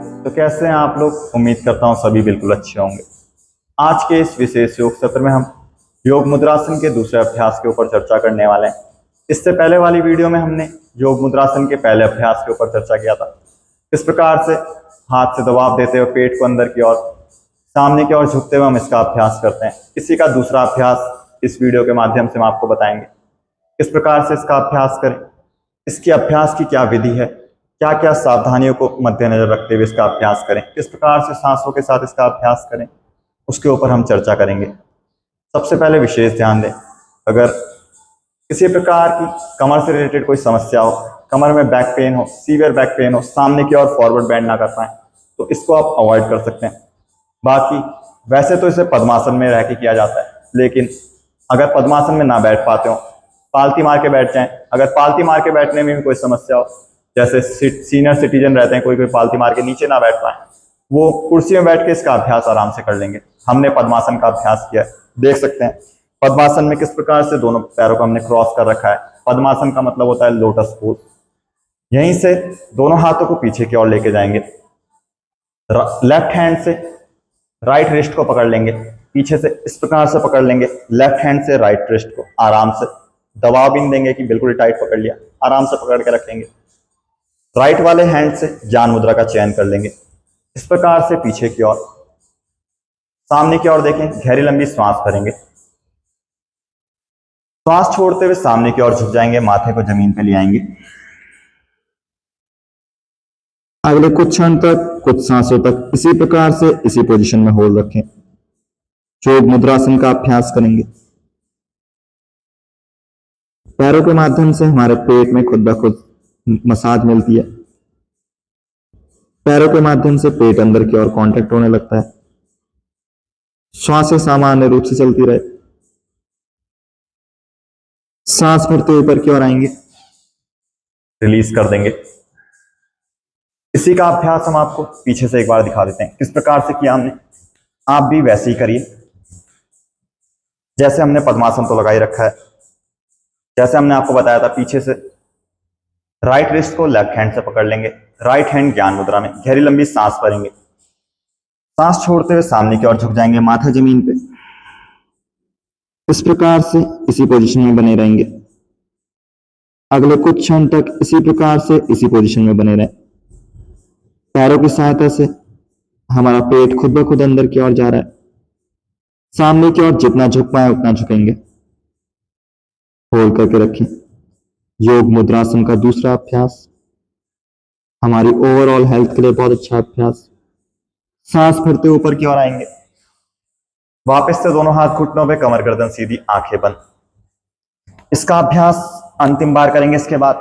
तो कैसे हैं आप लोग। उम्मीद करता हूँ सभी बिल्कुल अच्छे होंगे। आज के इस विशेष योग सत्र में हम योग मुद्रासन के दूसरे अभ्यास के ऊपर चर्चा करने वाले हैं। इससे पहले वाली वीडियो में हमने योग मुद्रासन के पहले अभ्यास के ऊपर चर्चा किया था। इस प्रकार से हाथ से दबाव देते हुए पेट को अंदर की ओर सामने की ओर झुकते हुए हम इसका अभ्यास करते हैं। इसी का दूसरा अभ्यास इस वीडियो के माध्यम से हम आपको बताएंगे। किस प्रकार से इसका अभ्यास करें, इसके अभ्यास की क्या विधि है, क्या क्या सावधानियों को मद्देनजर रखते हुए इसका अभ्यास करें, किस प्रकार से सांसों के साथ इसका अभ्यास करें, उसके ऊपर हम चर्चा करेंगे। सबसे पहले विशेष ध्यान दें, अगर किसी प्रकार की कमर से रिलेटेड कोई समस्या हो, कमर में बैक पेन हो, सीवियर बैक पेन हो, सामने की ओर फॉरवर्ड बेंड ना कर पाए, तो इसको आप अवॉइड कर सकते हैं। बाकी वैसे तो इसे पद्मासन में रह के किया जाता है, लेकिन अगर पद्मासन में ना बैठ पाते हो, पालती मार के बैठ जाएं। अगर पालती मार के बैठने में भी कोई समस्या हो, जैसे सीनियर सिटीजन रहते हैं, कोई कोई पालती मार के नीचे ना बैठ पाए, वो कुर्सी में बैठ के इसका अभ्यास आराम से कर लेंगे। हमने पद्मासन का अभ्यास किया है, देख सकते हैं पद्मासन में किस प्रकार से दोनों पैरों को हमने क्रॉस कर रखा है। पद्मासन का मतलब होता है लोटस पोज। यहीं से दोनों हाथों को पीछे की ओर लेके जाएंगे, लेफ्ट हैंड से राइट रिस्ट को पकड़ लेंगे, पीछे से इस प्रकार से पकड़ लेंगे, लेफ्ट हैंड से राइट रिस्ट को आराम से दबाव भी नहीं देंगे कि बिल्कुल टाइट पकड़ लिया, आराम से पकड़ के रखेंगे। राइट वाले हैंड से ज्ञान मुद्रा का चयन कर लेंगे। इस प्रकार से पीछे की ओर सामने की ओर देखें, गहरी लंबी श्वास भरेंगे, श्वास छोड़ते हुए सामने की ओर झुक जाएंगे, माथे को जमीन पे ले आएंगे। अगले कुछ क्षण तक, कुछ सांसों तक इसी प्रकार से इसी पोजीशन में होल्ड रखें। योग मुद्रासन का अभ्यास करेंगे। पैरों के माध्यम से हमारे पेट में खुद ब खुद मसाज मिलती है। पैरों के माध्यम से पेट अंदर की ओर कांटेक्ट होने लगता है। श्वासें सामान्य रूप से चलती रहे। सांस भरते ऊपर की ओर आएंगे, रिलीज कर देंगे। इसी का अभ्यास हम आपको पीछे से एक बार दिखा देते हैं किस प्रकार से किया हमने। आप भी वैसे ही करिए जैसे हमने पद्मासन तो लगा ही रखा है। जैसे हमने आपको बताया था, पीछे से राइट रिस्ट को लेफ्ट हैंड से पकड़ लेंगे, राइट हैंड ज्ञान मुद्रा में गहरी लंबी सांस भरेंगे, सांस छोड़ते हुए सामने की ओर झुक जाएंगे, माथा जमीन पे। इस प्रकार से इसी पोजीशन में बने रहेंगे। अगले कुछ क्षण तक इसी प्रकार से इसी पोजीशन में बने रहें। पैरों की सहायता से हमारा पेट खुद ब खुद अंदर की ओर जा रहा है। सामने की ओर जितना झुक पाए उतना झुकेंगे। होल्ड करके रखें। योग मुद्रासन का दूसरा अभ्यास हमारी ओवरऑल हेल्थ के लिए बहुत अच्छा अभ्यास। सांस भरते ऊपर की ओर आएंगे, वापस से दोनों हाथ घुटनों पे, कमर गर्दन सीधी, आंखें बंद। इसका अभ्यास अंतिम बार करेंगे। इसके बाद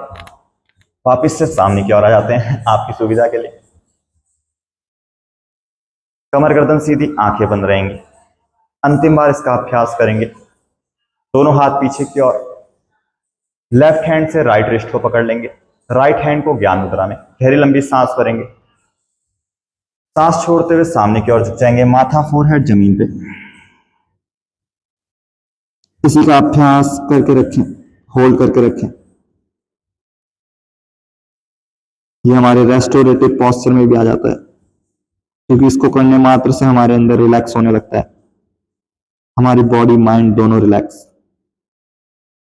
वापस से सामने की ओर आ जाते हैं आपकी सुविधा के लिए। कमर गर्दन सीधी, आंखें बंद रहेंगी। अंतिम बार इसका अभ्यास करेंगे। दोनों हाथ पीछे की ओर, लेफ्ट हैंड से राइट रिस्ट को पकड़ लेंगे, राइट हैंड को ज्ञान मुद्रा में गहरी लंबी सांस भरेंगे, सांस छोड़ते हुए सामने की ओर झुक जाएंगे, माथा फोरहेड जमीन पे। इसी का अभ्यास करके रखें, होल्ड करके रखें। ये हमारे रेस्टोरेटिव पॉस्चर में भी आ जाता है, क्योंकि इसको करने मात्र से हमारे अंदर रिलैक्स होने लगता है, हमारी बॉडी माइंड दोनों रिलैक्स।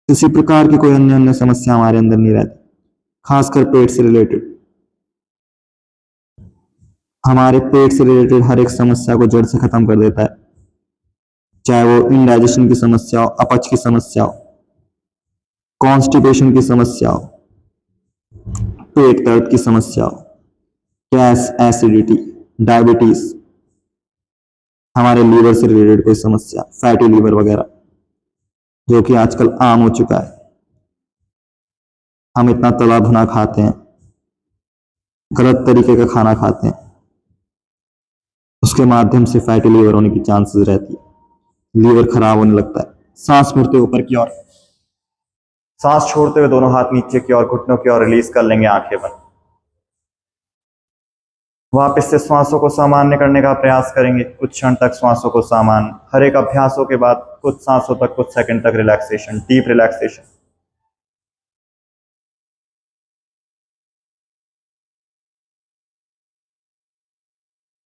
किसी प्रकार की कोई अन्य समस्या हमारे अंदर नहीं रहती, खासकर पेट से रिलेटेड। हमारे पेट से रिलेटेड हर एक समस्या को जड़ से खत्म कर देता है, चाहे वो इनडाइजेशन की समस्या हो, अपच की समस्या हो, कॉन्स्टिपेशन की समस्या हो, पेट दर्द की समस्या हो, गैस, एसिडिटी, डायबिटीज, हमारे लीवर से रिलेटेड कोई समस्या, फैटी लीवर वगैरह, जो कि आजकल आम हो चुका है। हम इतना तला भुना खाते हैं, गलत तरीके का खाना खाते हैं, उसके माध्यम से फैटी लीवर होने की चांसेस रहती है, लीवर खराब होने लगता है। सांस भरते ऊपर की ओर, सांस छोड़ते हुए दोनों हाथ नीचे की ओर, घुटनों की ओर रिलीज कर लेंगे, आंखें बंद। वापस से श्वासों को सामान्य करने का प्रयास करेंगे। कुछ क्षण तक श्वासों को सामान्य, हर एक अभ्यासों के बाद कुछ सांसों तक, कुछ सेकंड तक रिलैक्सेशन, डीप रिलैक्सेशन।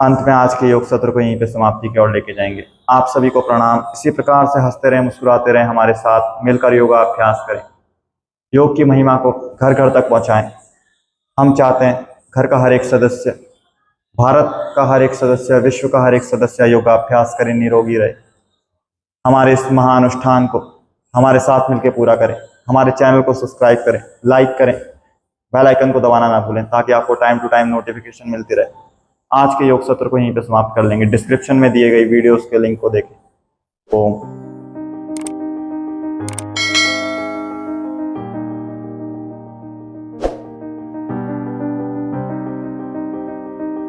अंत में आज के योग सत्र को यहीं पे समाप्ति की ओर लेके जाएंगे। आप सभी को प्रणाम। इसी प्रकार से हंसते रहें, मुस्कुराते रहें, हमारे साथ मिलकर योगाभ्यास करें, योग की महिमा को घर घर तक पहुंचाएं। हम चाहते हैं घर का हर एक सदस्य, भारत का हर एक सदस्य, विश्व का हर एक सदस्य योगाभ्यास करे, निरोगी रहे। हमारे इस महानुष्ठान को हमारे साथ मिलकर पूरा करें। हमारे चैनल को सब्सक्राइब करें, लाइक करें, बेल आइकन को दबाना ना भूलें ताकि आपको टाइम टू टाइम नोटिफिकेशन मिलती रहे। आज के योग सत्र को यहीं पे समाप्त कर लेंगे। डिस्क्रिप्शन में दिए गई वीडियोस के लिंक को देखें। ओम